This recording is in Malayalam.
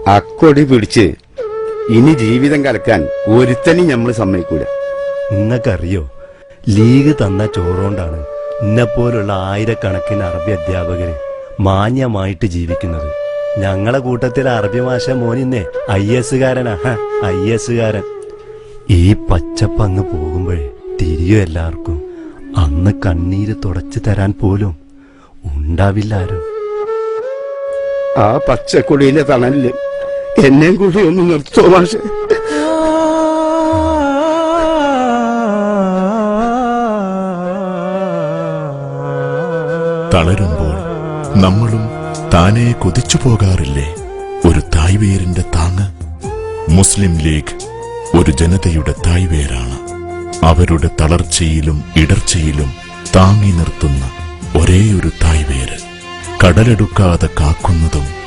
അക്കൊടി പിടിച്ച് ഇനി ജീവിതം കലക്കാൻ ഒരുത്തനും നമ്മൾ സമ്മതിക്കൂല. നിങ്ങൾക്കറിയോ, ലീഗ് തന്ന ചോറുകൊണ്ടാണ് ഇന്നെപ്പോലുള്ള ആയിരക്കണക്കിന് അറബി അധ്യാപകര് മാന്യമായിട്ട് ജീവിക്കുന്നത്. ഞങ്ങളെ കൂട്ടത്തിൽ അറബി ഭാഷ മോനിന്നെ IAS കാരനാ. IAS കാരൻ. ഈ പച്ചപ്പങ്ങ് പോകുമ്പോഴേ തിരിയോ എല്ലാവർക്കും. അന്ന് കണ്ണീര് തുടച്ചു തരാൻ പോലും ഉണ്ടാവില്ലാരോ. ആ പച്ചക്കൊടിയിലെ തണലില് എന്നെയും കൂടി ഒന്ന് നിർത്തോ മാഷെ? തളരുമ്പോൾ നമ്മളും താനെ കൊതിച്ചു പോകാറില്ലേ ഒരു തായ്വേരിന്റെ താങ്ങ്? മുസ്ലിം ലീഗ് ഒരു ജനതയുടെ തായ്വേരാണ്. അവരുടെ തളർച്ചയിലും ഇടർച്ചയിലും താങ്ങി നിർത്തുന്ന ഒരേയൊരു തായ്വേര്. കടലെടുക്കാതെ കാക്കുന്നതും